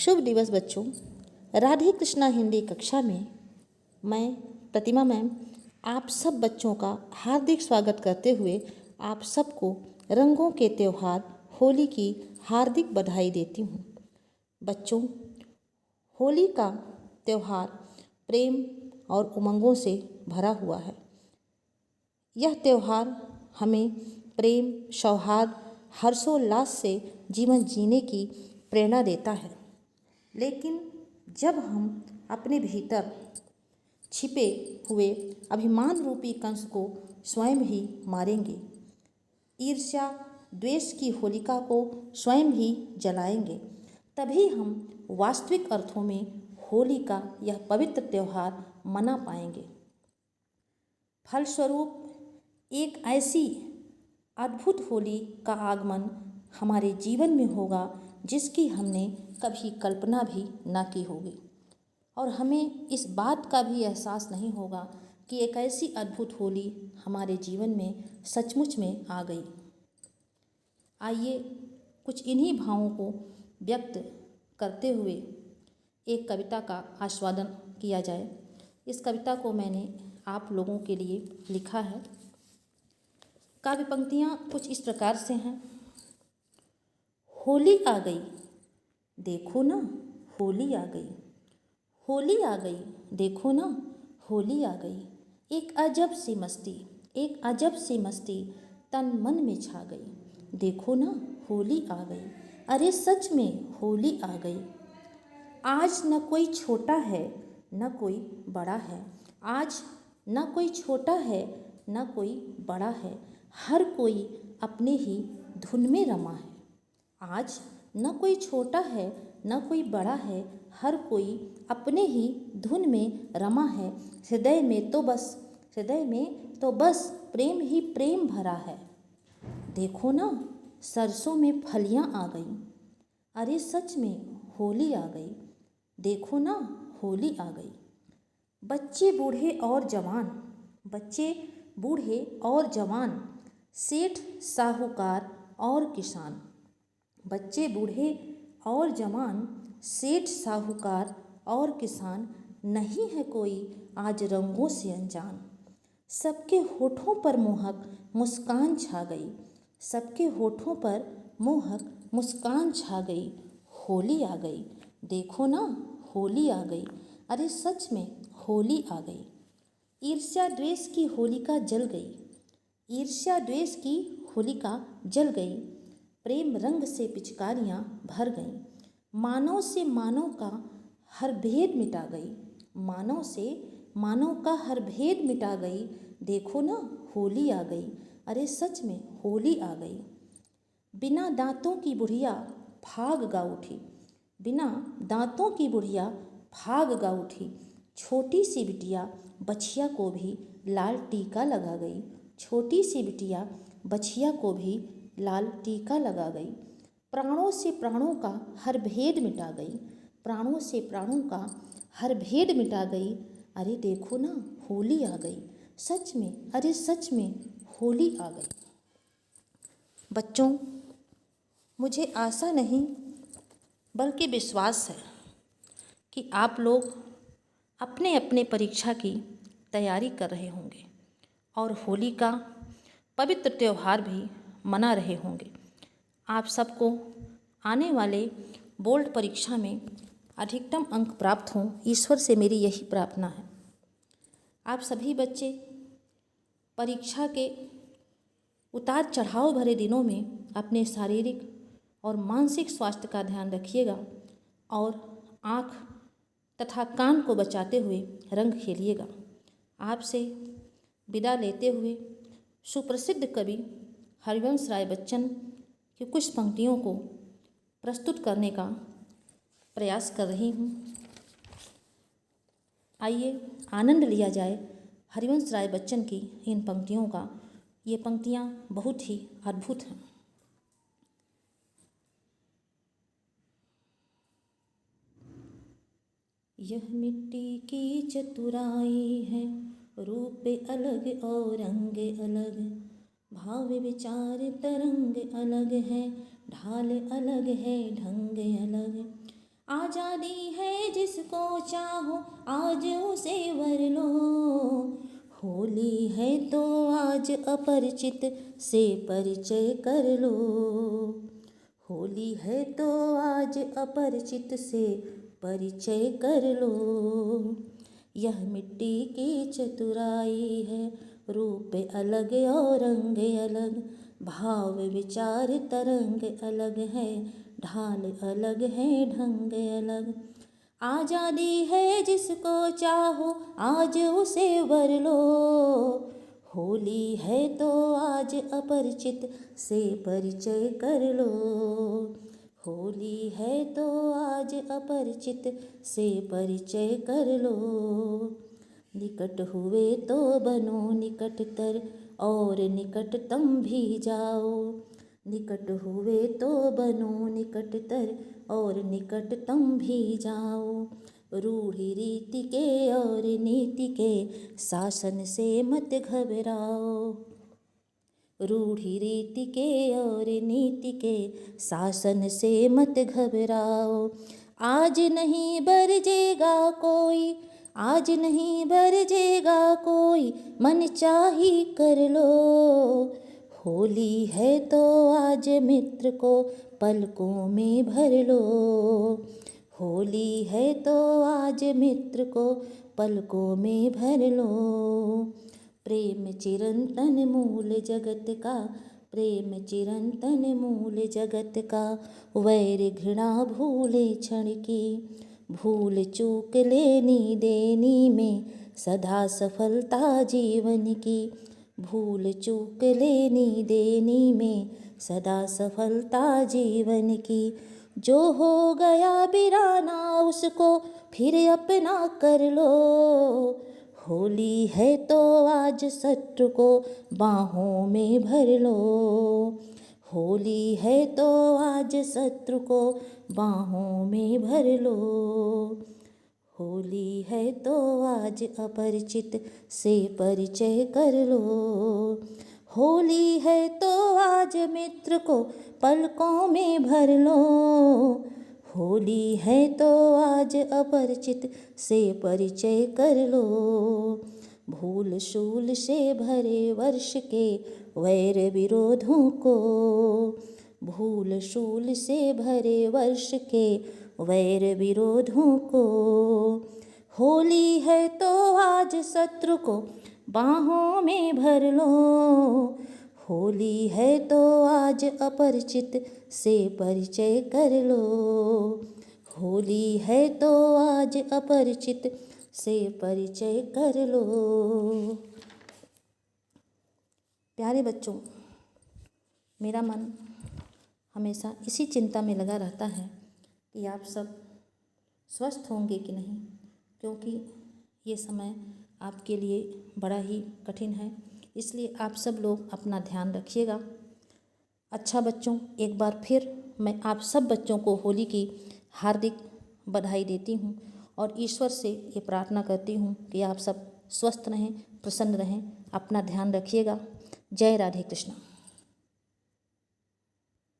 शुभ दिवस बच्चों। राधे कृष्णा हिंदी कक्षा में मैं प्रतिमा मैम आप सब बच्चों का हार्दिक स्वागत करते हुए आप सबको रंगों के त्यौहार होली की हार्दिक बधाई देती हूँ। बच्चों, होली का त्यौहार प्रेम और उमंगों से भरा हुआ है। यह त्यौहार हमें प्रेम, सौहार्द, हर्षोल्लास से जीवन जीने की प्रेरणा देता है। लेकिन जब हम अपने भीतर छिपे हुए अभिमान रूपी कंस को स्वयं ही मारेंगे, ईर्ष्या द्वेष की होलिका को स्वयं ही जलाएंगे, तभी हम वास्तविक अर्थों में होली का यह पवित्र त्यौहार मना पाएंगे। फलस्वरूप एक ऐसी अद्भुत होली का आगमन हमारे जीवन में होगा जिसकी हमने कभी कल्पना भी ना की होगी, और हमें इस बात का भी एहसास नहीं होगा कि एक ऐसी अद्भुत होली हमारे जीवन में सचमुच में आ गई। आइए कुछ इन्हीं भावों को व्यक्त करते हुए एक कविता का आस्वादन किया जाए। इस कविता को मैंने आप लोगों के लिए लिखा है। काव्य पंक्तियाँ कुछ इस प्रकार से हैं। होली आ गई, देखो ना होली आ गई, होली आ गई, देखो ना होली आ गई। एक अजब सी मस्ती, एक अजब सी मस्ती तन मन में छा गई। देखो ना होली आ गई, अरे सच में होली आ गई। आज न कोई छोटा है न कोई बड़ा है, आज न कोई छोटा है न कोई बड़ा है, हर कोई अपने ही धुन में रमा है। आज न कोई छोटा है न कोई बड़ा है, हर कोई अपने ही धुन में रमा है। हृदय में तो बस प्रेम ही प्रेम भरा है। देखो ना सरसों में फलियाँ आ गई, अरे सच में होली आ गई। देखो ना होली आ गई। बच्चे बूढ़े और जवान, बच्चे बूढ़े और जवान, सेठ साहूकार और किसान, बच्चे बूढ़े और जवान, सेठ साहूकार और किसान, नहीं है कोई आज रंगों से अनजान। सबके होठों पर मोहक मुस्कान छा गई, सबके होठों पर मोहक मुस्कान छा गई। होली आ गई, देखो ना होली आ गई, अरे सच में होली आ गई। ईर्ष्या द्वेष की होलिका जल गई, ईर्ष्या द्वेष की होलिका जल गई। प्रेम रंग से पिचकारियाँ भर गईं, मानव से मानव का हर भेद मिटा गई, मानव से मानव का हर भेद मिटा गई। देखो ना होली आ गई, अरे सच में होली आ गई। बिना दांतों की बुढ़िया फाग गा उठी, बिना दांतों की बुढ़िया फाग गा उठी। छोटी सी बिटिया बछिया को भी लाल टीका लगा गई, छोटी सी बिटिया बछिया को भी लाल टीका लगा गई। प्राणों से प्राणों का हर भेद मिटा गई, प्राणों से प्राणों का हर भेद मिटा गई। अरे देखो ना होली आ गई, सच में, अरे सच में होली आ गई। बच्चों, मुझे आशा नहीं बल्कि विश्वास है कि आप लोग अपने अपने परीक्षा की तैयारी कर रहे होंगे और होली का पवित्र त्यौहार भी मना रहे होंगे। आप सबको आने वाले बोर्ड परीक्षा में अधिकतम अंक प्राप्त हों, ईश्वर से मेरी यही प्रार्थना है। आप सभी बच्चे परीक्षा के उतार चढ़ाव भरे दिनों में अपने शारीरिक और मानसिक स्वास्थ्य का ध्यान रखिएगा और आँख तथा कान को बचाते हुए रंग खेलिएगा। आपसे विदा लेते हुए सुप्रसिद्ध कवि हरिवंश राय बच्चन की कुछ पंक्तियों को प्रस्तुत करने का प्रयास कर रही हूँ। आइए आनंद लिया जाए हरिवंश राय बच्चन की इन पंक्तियों का। ये पंक्तियाँ बहुत ही अद्भुत हैं। यह मिट्टी की चतुराई है, रूप अलग और रंग अलग, भाव विचार तरंग अलग है, ढाल अलग है ढंग अलग। आज़ादी है जिसको चाहो आज उसे भर लो। होली है तो आज अपरिचित से परिचय कर लो। होली है तो आज अपरिचित से परिचय कर लो। यह मिट्टी की चतुराई है, रूप अलग और रंग अलग, भाव विचार तरंग अलग है, ढाल अलग है ढंग अलग। आज़ादी है जिसको चाहो आज उसे भर लो। होली है तो आज अपरिचित से परिचय कर लो। होली है तो आज अपरिचित से परिचय कर लो। निकट हुए तो बनो निकटतर और निकटतम भी जाओ। निकट हुए तो बनो निकटतर और निकटतम भी जाओ। रूढ़ि रीति के और नीति के शासन से मत घबराओ। रूढ़ि रीति के और नीति के शासन से मत घबराओ। आज नहीं बरजेगा कोई, आज नहीं बरजेगा कोई, मन चाही कर लो। होली है तो आज मित्र को पलकों में भर लो। होली है तो आज मित्र को पलकों में भर लो। प्रेम चिरंतन मूल जगत का, प्रेम चिरंतन मूल जगत का, वैर घृणा भूले क्षण की, भूल चूक लेनी देनी में सदा सफलता जीवन की। भूल चूक लेनी देनी में सदा सफलता जीवन की। जो हो गया बिराना उसको फिर अपना कर लो। होली है तो आज शत्रु को बाहों में भर लो। होली है तो आज शत्रु को बाहों में भर लो। होली है तो आज अपरिचित से परिचय कर लो। होली है तो आज मित्र को पलकों में भर लो। होली है तो आज अपरिचित से परिचय कर लो। भूल शूल से भरे वर्ष के वैर विरोधों को, भूल शूल से भरे वर्ष के वैर विरोधों को। होली है तो आज शत्रु को बाहों में भर लो। होली है तो आज अपरिचित से परिचय कर लो। होली है तो आज अपरिचित से परिचय कर लो। प्यारे बच्चों, मेरा मन हमेशा इसी चिंता में लगा रहता है कि आप सब स्वस्थ होंगे कि नहीं, क्योंकि ये समय आपके लिए बड़ा ही कठिन है। इसलिए आप सब लोग अपना ध्यान रखिएगा। अच्छा बच्चों, एक बार फिर मैं आप सब बच्चों को होली की हार्दिक बधाई देती हूँ और ईश्वर से ये प्रार्थना करती हूँ कि आप सब स्वस्थ रहें, प्रसन्न रहें। अपना ध्यान रखिएगा। जय राधे कृष्ण।